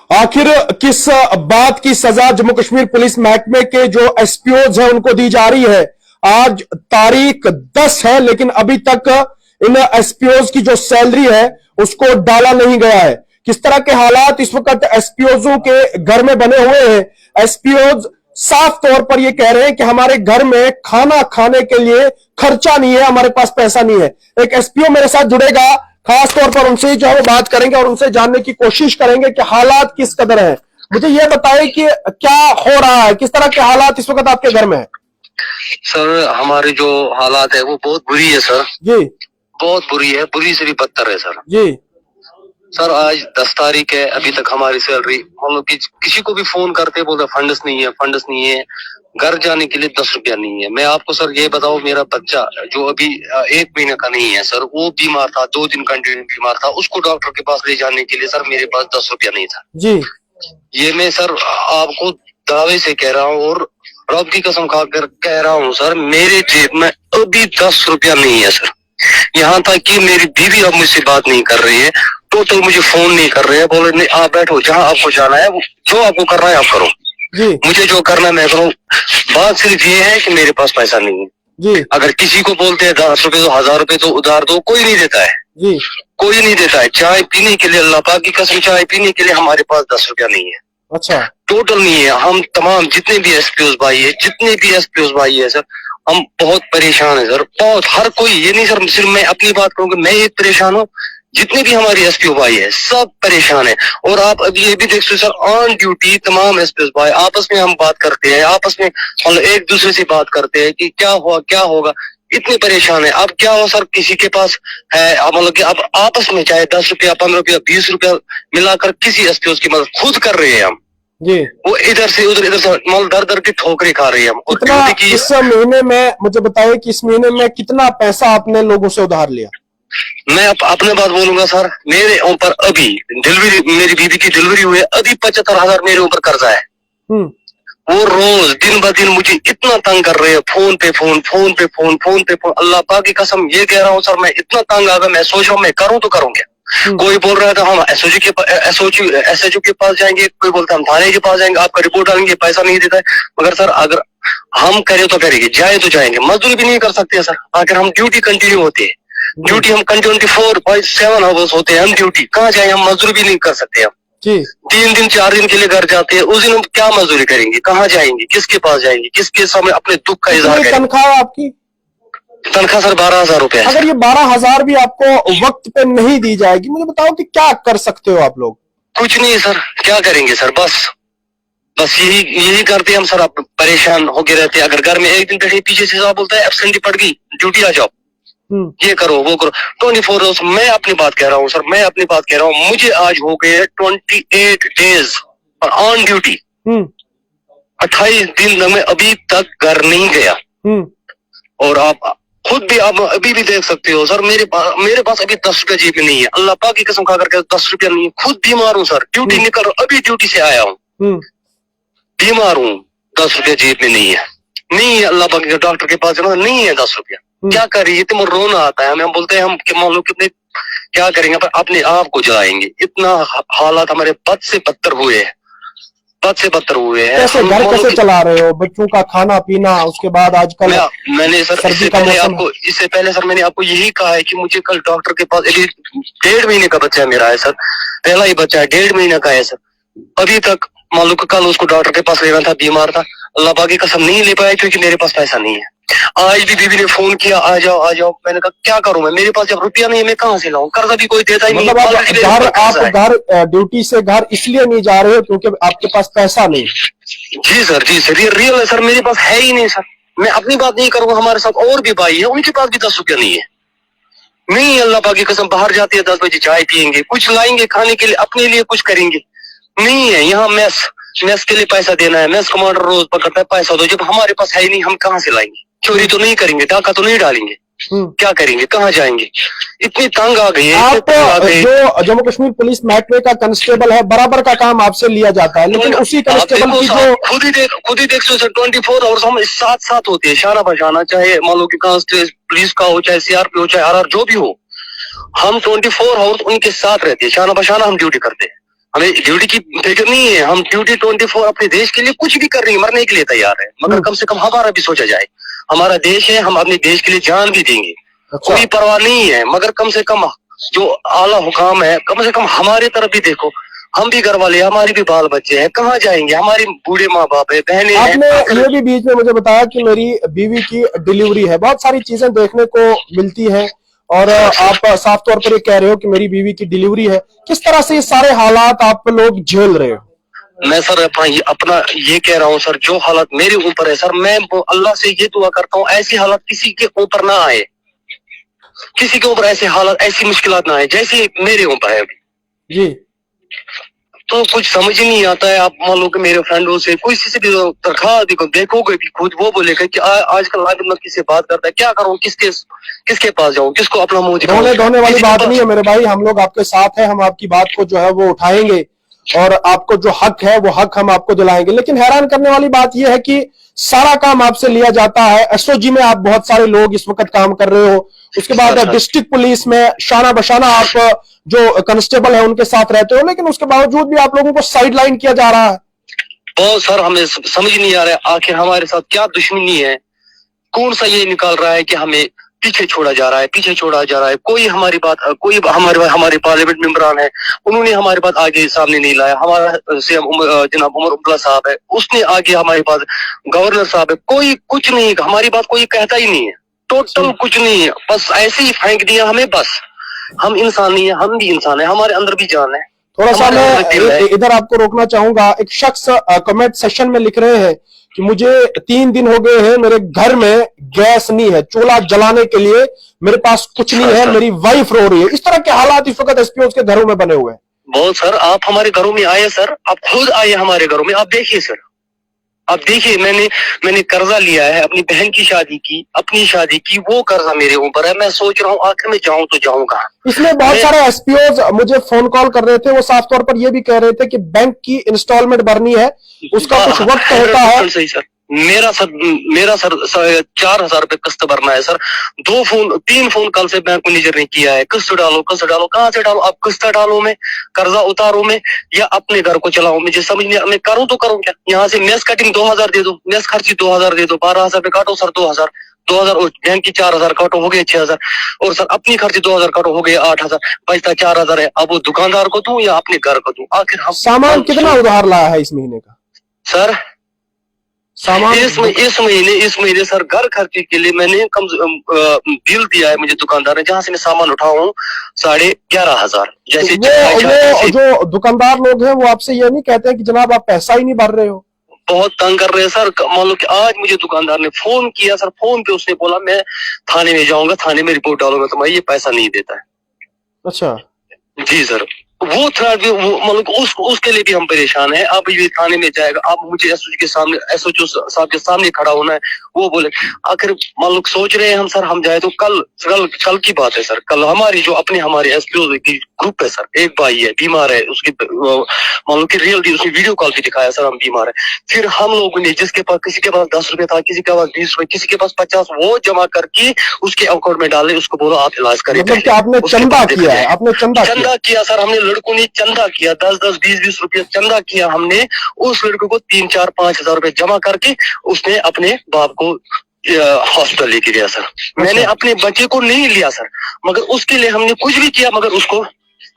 आखिर किस बात की सजा जम्मू कश्मीर पुलिस महकमे के जो एसपीओज हैं उनको दी जा रही है? आज तारीख 10 है, लेकिन अभी तक इन एसपीओज की जो सैलरी है उसको डाला नहीं गया है। किस तरह के हालात इस वक्त एसपीओजों के घर में बने हुए हैं? एसपीओज साफ तौर पर यह कह रहे हैं कि हमारे घर में खाना खाने के लिए खर्चा नहीं है, हमारे पास पैसा नहीं है। एक एसपीओ मेरे साथ जुड़ेगा, खास तौर पर उनसे जो है वो बात करेंगे और उनसे जानने की कोशिश करेंगे कि हालात किस कदर हैं। मुझे ये बताएं कि क्या हो रहा है, किस तरह के हालात इस वक्त आपके घर में है? सर हमारी जो हालात है वो बहुत बुरी है सर जी, बहुत बुरी है, बुरी से भी बदतर है सर। जी सर आज 10 तारीख है, अभी तक हमारी सैलरी मतलब कि किसी को भी फोन करते बोलते फंड्स नहीं है, फंड्स नहीं है, घर जाने के लिए 10 रुपया नहीं है। मैं आपको सर ये बताऊं, मेरा बच्चा जो अभी 1 महीने का नहीं है सर, वो बीमार था, 2 दिन कंटिन्यू बीमार था, उसको डॉक्टर के पास ले जाने के लिए सर मेरे पास 10 रुपया नहीं था जी। ये मैं सर आपको दावे से कह रहा हूँ और रब की कसम खाकर कह रहा हूँ सर, मेरे जेब में अभी 10 रुपया नहीं है सर। यहाँ तक कि मेरी बीवी अब मुझसे बात नहीं कर रही है, टोटल मुझे फोन नहीं कर रहे हैं, बोले नहीं आप बैठो, जहाँ आपको जाना है जो आपको करना है आप करो, मुझे जो करना है मैं करूँ। बात सिर्फ ये है कि मेरे पास पैसा नहीं है जी। अगर किसी को बोलते हैं 10 रुपए तो 1000 रुपए तो उधार दो, कोई नहीं देता है जी, कोई नहीं देता है। चाय पीने के लिए, अल्लाह पाक की कसम, चाय पीने के लिए हमारे पास 10 रुपया नहीं है। अच्छा, टोटल नहीं है। हम तमाम जितने भी एसपीओ भाई है, जितने भी एसपीओ भाई है सर, हम बहुत परेशान है सर, बहुत। हर कोई, ये नहीं सर सिर्फ मैं अपनी बात करूंगा, मैं एक परेशान हूँ, जितने भी हमारी एसपीओ भाई है सब परेशान है। और आप अभी ये भी देख सकते सर, ऑन ड्यूटी तमाम एसपीओ भाई आपस में हम बात करते हैं, आपस में मतलब एक दूसरे से बात करते हैं कि क्या हुआ क्या होगा, इतने परेशान है। अब क्या हो सर, किसी के पास है मतलब कि अब आपस में चाहे 10 रुपया 15 रुपया 20 रुपया मिलाकर किसी एसपीओ की मदद खुद कर रहे हैं हम जी। वो इधर से मतलब दर दर की ठोकरें खा रही है हम। और कितना इस महीने में, मुझे बताइए कि इस महीने में कितना पैसा आपने लोगों से उधार लिया? मैं अपने बात बोलूंगा सर, मेरे ऊपर अभी डिलीवरी, मेरी बीबी की डिलीवरी हुई है, अभी 75,000 मेरे ऊपर कर्जा है। वो रोज दिन ब दिन मुझे इतना तंग कर रहे हैं, फोन पे फोन, फोन पे फोन, फोन पे फोन। अल्लाह पाक की कसम ये कह रहा हूँ सर, मैं इतना तंग आ गया, मैं सोच रहा हूँ मैं करूँ तो करूँ क्या। कोई बोल रहा था हम एसएचओ के पास जाएंगे, कोई बोलता हम थाने के पास जाएंगे, आपका रिपोर्ट डालेंगे, पैसा नहीं देता है। मगर सर अगर हम करें तो करेंगे, जाए तो जाएंगे, मजदूरी भी नहीं कर सकते सर। अगर हम ड्यूटी कंटिन्यू होती है, ड्यूटी हम 24/7 आवर्स होते हैं हम ड्यूटी, कहाँ जाए, हम मजदूरी भी नहीं कर सकते हम। 3 दिन 4 दिन के लिए घर जाते हैं, उस दिन हम क्या मजदूरी करेंगे, कहाँ जाएंगे, किसके पास जाएंगे, किसके सामने अपने दुख का इजहार करेंगे। तनख्वाह आपकी? तनख्वाह सर 12,000 रुपए। अगर ये 12,000 भी आपको वक्त पे नहीं दी जाएगी, मुझे बताओ कि क्या कर सकते हो आप लोग? कुछ नहीं सर, क्या करेंगे सर, बस यही करते हम सर। आप परेशान होके रहते हैं। अगर घर में एक दिन बैठे, पीछे से साहब बोलता है एब्सेंटी पड़ गई, ड्यूटी आ जाओ, ये करो वो करो, 24 आवर्स। मैं अपनी बात कह रहा हूँ सर, मैं अपनी बात कह रहा हूँ, मुझे आज हो गए 28 डेज ऑन ड्यूटी, 28 दिन में अभी तक घर नहीं गया। और आप खुद भी आप अभी भी देख सकते हो सर, मेरे पास अभी 10 रुपया जेब में नहीं है, अल्लाह पाक की कसम खा करके 10 रुपया नहीं है। खुद बीमार हूँ सर, ड्यूटी निकल, अभी ड्यूटी से आया हूँ, बीमार हूँ, 10 रुपया जेब में नहीं है, नहीं है। अल्लाह पाक के डॉक्टर के पास जाना, नहीं है 10 रुपया, क्या करिए। तो रोना आता है, हम बोलते हैं हम मान लो कितने क्या करेंगे, पर अपने आप को जलाएंगे। इतना हालात हमारे बद से बदतर हुए हैं, बद से बदतर हुए हैं। कैसे घर कैसे चला रहे हो? बच्चों का खाना पीना, उसके बाद आजकल मैंने सर इससे पहले सर मैंने आपको यही कहा है कि मुझे कल डॉक्टर के पास, 1.5 महीने का बच्चा मेरा है सर, पहला ही बच्चा है, 1.5 महीने का है सर। अभी तक मान लो कल उसको डॉक्टर के पास लेना था, बीमार था, अल्लाह पाक की कसम नहीं ले पाया क्योंकि मेरे पास पैसा नहीं है। आज भी बीवी ने फोन किया आ जाओ आ जाओ, मैंने कहा क्या करूं मैं, मेरे पास जब रुपया नहीं है मैं कहाँ से लाऊं, कर्जा भी कोई देता ही नहीं। मतलब आप घर ड्यूटी से घर इसलिए नहीं जा रहे हो क्योंकि आपके पास पैसा नहीं? जी सर रियल है सर, मेरे पास है ही नहीं सर। मैं अपनी बात नहीं करूंगा, हमारे साथ और भी भाई है, उनके पास भी 10 रुपया नहीं है। नहीं, अल्लाह पाक की कसम, बाहर जाते हैं 10 बजे चाय पियेंगे, कुछ लाएंगे खाने के लिए, अपने लिए कुछ करेंगे, नहीं है। यहाँ मेस के लिए पैसा देना है, मेस कमांडर रोज पकड़ता है, पैसा दो, जब हमारे पास है ही नहीं, हम कहाँ से लाएंगे। चोरी तो नहीं करेंगे, डाका तो नहीं डालेंगे, क्या करेंगे, कहाँ जाएंगे। इतनी तंग आ गई है। आप जो जम्मू कश्मीर पुलिस महकमे का कांस्टेबल है, बराबर का काम आपसे लिया जाता है, लेकिन उसी कांस्टेबल की जो खुद ही देख सर 24 आवर्स हम साथ होते हैं, शाना बशाना, चाहे मान लो कि कांस्टेबल पुलिस का हो, चाहे सीआरपी हो, चाहे आरआर जो भी हो, हम 24 आवर्स उनके साथ रहते हैं, शाना बशाना हम ड्यूटी करते हैं। हमें ड्यूटी की फिक्र नहीं है, हम ड्यूटी 24 अपने देश के लिए कुछ भी कर रही है, मरने के लिए तैयार है, मगर कम से कम हमारा भी सोचा जाए। हमारा देश है, हम अपने देश के लिए जान भी देंगे, कोई परवाह नहीं है, मगर कम से कम जो आला हुकाम है, कम से कम हमारे तरफ भी देखो। हम भी घर वाले, हमारे भी बाल बच्चे हैं, कहाँ जाएंगे, हमारी बूढ़े माँ बाप है, बहनें हैं। आपने ये भी बीच में मुझे बताया कि मेरी बीवी की डिलीवरी है, बहुत सारी चीजें देखने को मिलती हैं और आप साफ तौर पर ये कह रहे हो कि मेरी बीवी की डिलीवरी है। किस तरह से ये सारे हालात आप लोग झेल रहे हो? मैं सर अपना ये कह रहा हूँ सर, जो हालत मेरे ऊपर है सर, मैं अल्लाह से ये दुआ करता हूँ ऐसी हालत किसी के ऊपर ना आए, किसी के ऊपर ऐसे हालत, ऐसी मुश्किलात ना आए जैसे मेरे ऊपर है अभी जी। तो कुछ समझ ही नहीं आता है। आप मान लो कि मेरे फ्रेंडों से कोई से भी तनख्वाह देखोगे भी खुद वो बोलेगा कि आजकल आदमी किससे बात करता है, क्या करूं, किसके पास जाऊं, किसको अपना मुंह दिखाऊं। रोने धोने वाली बात नहीं है मेरे भाई, हम लोग आपके साथ हैं, हम आपकी बात को जो है वो उठाएंगे और आपको जो हक है वो हक हम आपको दिलाएंगे। लेकिन हैरान करने वाली बात यह है कि सारा काम आपसे लिया जाता है। एसओजी में आप बहुत सारे लोग इस वक्त काम कर रहे हो, उसके बाद डिस्ट्रिक्ट पुलिस में शाना बशाना आप जो कांस्टेबल है उनके साथ रहते हो, लेकिन उसके बावजूद भी आप लोगों को साइड लाइन किया जा रहा है। बहुत सर हमें समझ नहीं आ रहा है आखिर हमारे साथ क्या दुश्मनी है, कौन सा ये निकाल रहा है कि हमें पीछे छोड़ा जा रहा है, पीछे छोड़ा जा रहा है। कोई हमारी बात, कोई हमारे पार्लियामेंट मेंबरान है, उन्होंने हमारी बात आगे सामने नहीं लाया। हमारा सीएम जनाब उमर अब्दुल्ला साहब है, उसने आगे हमारी बात, गवर्नर साहब है, कोई कुछ नहीं, हमारी बात कोई कहता ही नहीं है, टोटल कुछ नहीं है, बस ऐसे ही फेंक दिया हमें। बस हम इंसान नहीं है, हम भी इंसान है, हमारे अंदर भी जान है। थोड़ा सा मैं इधर आपको रोकना चाहूंगा। एक शख्स कमेंट सेशन में लिख रहे हैं कि मुझे 3 दिन हो गए हैं, मेरे घर में गैस नहीं है, चूल्हा जलाने के लिए मेरे पास कुछ नहीं है, मेरी वाइफ रो रही है। इस तरह के हालात इस वक्त एसपीओ के घरों में बने हुए हैं। बहुत सर, आप हमारे घरों में आए सर, आप खुद आए हमारे घरों में, आप देखिए सर, आप देखिए मैंने कर्जा लिया है, अपनी बहन की शादी की, अपनी शादी की, वो कर्जा मेरे ऊपर है। मैं सोच रहा हूँ आखिर में जाऊं तो जाऊं कहाँ। इसमें बहुत सारे एसपीओज मुझे फोन कॉल कर रहे थे, वो साफ तौर पर ये भी कह रहे थे कि बैंक की इंस्टॉलमेंट भरनी है, उसका कुछ वक्त होता है। सही सर, मेरा सर 4,000 रुपए किस्त भरना है सर। 3 फोन कल से बैंक मैनेजर ने किया है, किस्त डालो, कहाँ से डालो, अब किस्त डालो में, कर्जा उतारो में, या अपने घर को चलाओ, मुझे समझ नहीं, मैं करूँ तो करूँ क्या। यहाँ से मेस कटिंग 2,000 दे दो, मेस खर्ची 2,000 दे दो, 12,000 पे काटो सर, 2,000 बैंक की 4,000 काटो, हो गए 6,000, और सर अपनी खर्ची 2,000 काटो, हो गए 8,000, बचता 4,000 है। अब वो दुकानदार को दूं या अपने घर को दूं, आखिर हम सामान कितना उधार लाया है इस महीने का सर? सामान इस महीने सर घर खर्चे के लिए मैंने बिल दिया है मुझे दुकानदार ने, जहां से मैं सामान उठाया हूँ 11,500। जैसे वो जो दुकानदार लोग हैं वो आपसे ये नहीं कहते हैं कि जनाब आप पैसा ही नहीं भर रहे हो? बहुत तंग कर रहे हैं सर। मान लो कि आज मुझे दुकानदार ने फोन किया सर, फोन पे उसने बोला मैं थाने में जाऊंगा, थाने में रिपोर्ट डालूंगा, तो मैं ये पैसा नहीं देता है। अच्छा जी सर, वो थ्रेट भी, वो मतलब उसके लिए भी हम परेशान हैं। अब ये थाने में जाएगा, अब मुझे एसओजी के सामने, एसओजी साहब के सामने खड़ा होना है। वो बोले आखिर मान लो सोच रहे हैं हम सर, हम जाए तो कल की बात है सर, कल हमारे एसपीओ की ग्रुप है सर, एक भाई है बीमार है, उसकी मान लो कि उसने वीडियो कॉल पे दिखाया सर हम बीमार है। फिर हम लोगों ने जिसके पास, किसी के पास 10 रुपए था, किसी के पास 20 रुपए, किसी के पास 50, वो जमा करके उसके अकाउंट में डाले, उसको बोलो आप इलाज करें। मतलब कि आपने चंदा किया है? आपने चंदा किया सर, हमने लड़कों ने चंदा किया, 10-10, 20-20 रुपये चंदा किया हमने। उस लड़के को 3, 4, 5,000 रुपए जमा करके उसने अपने बाप को हॉस्पिटल लेके गया सर। मैंने अपने बच्चे को नहीं लिया सर, मगर उसके लिए हमने कुछ भी किया, मगर उसको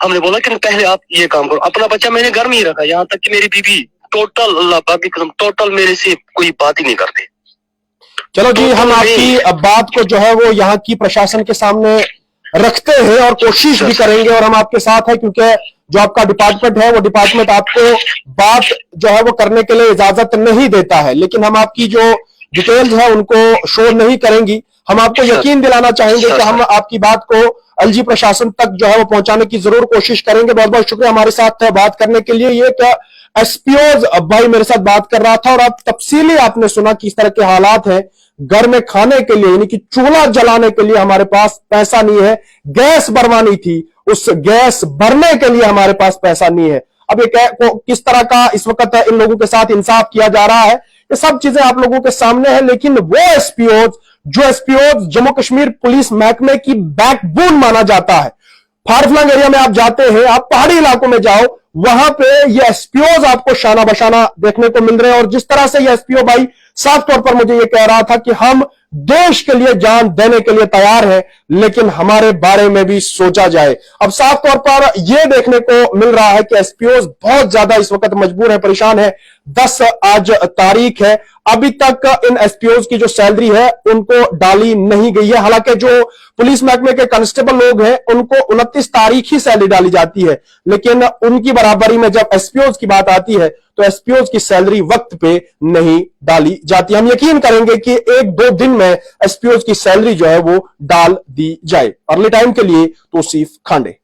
हमने बोला कि पहले आप ये काम करो। अपना बच्चा मैंने घर में ही रखा, यहाँ तक कि मेरी बीबी टोटल, अल्लाह पाक की कसम, टोटल मेरे से कोई बात ही नहीं करते। चलो जी, हम आपकी बात को जो है वो यहाँ की प्रशासन के सामने रखते हैं और कोशिश भी करेंगे, और हम आपके साथ हैं, क्योंकि जो आपका डिपार्टमेंट है वो डिपार्टमेंट आपको बात जो है वो करने के लिए इजाजत नहीं देता है, लेकिन हम आपकी जो डिटेल्स है उनको शो नहीं करेंगी। हम आपको यकीन दिलाना चाहेंगे कि हम आपकी बात को एलजी प्रशासन तक जो है वो पहुंचाने की जरूर कोशिश करेंगे। बहुत बहुत शुक्रिया हमारे साथ बात करने के लिए। ये क्या एसपीओज भाई मेरे साथ बात कर रहा था और आप तफसीली आपने सुना कि इस तरह के हालात हैं। घर में खाने के लिए यानी कि चूल्हा जलाने के लिए हमारे पास पैसा नहीं है, गैस भरवानी थी, उस गैस भरने के लिए हमारे पास पैसा नहीं है। अब ये किस तरह का इस वक्त इन लोगों के साथ इंसाफ किया जा रहा है, ये सब चीजें आप लोगों के सामने है। लेकिन वो एसपीओज जम्मू कश्मीर पुलिस महकमे की बैकबोन माना जाता है, फार फ्लंग एरिया में आप जाते हैं, आप पहाड़ी इलाकों में जाओ, वहां पे ये एसपीओज आपको शाना बशाना देखने को मिल रहे हैं। और जिस तरह से ये एसपीओ भाई साफ तौर पर मुझे ये कह रहा था कि हम देश के लिए जान देने के लिए तैयार हैं, लेकिन हमारे बारे में भी सोचा जाए। अब साफ तौर पर यह देखने को मिल रहा है कि एसपीओज बहुत ज्यादा इस वक्त मजबूर है, परेशान है। 10 आज तारीख है, अभी तक इन एसपीओज की जो सैलरी है उनको डाली नहीं गई है। हालांकि जो पुलिस महकमे के कांस्टेबल लोग हैं उनको 29 तारीख ही सैलरी डाली जाती है, लेकिन उनकी बराबरी में जब एसपीओज की बात आती है तो एसपीओज की सैलरी वक्त पे नहीं डाली जाती। हम यकीन करेंगे कि 1-2 दिन में एसपीओज की सैलरी जो है वो डाल दी जाए। अर्ली टाइम के लिए तौसीफ खांडे।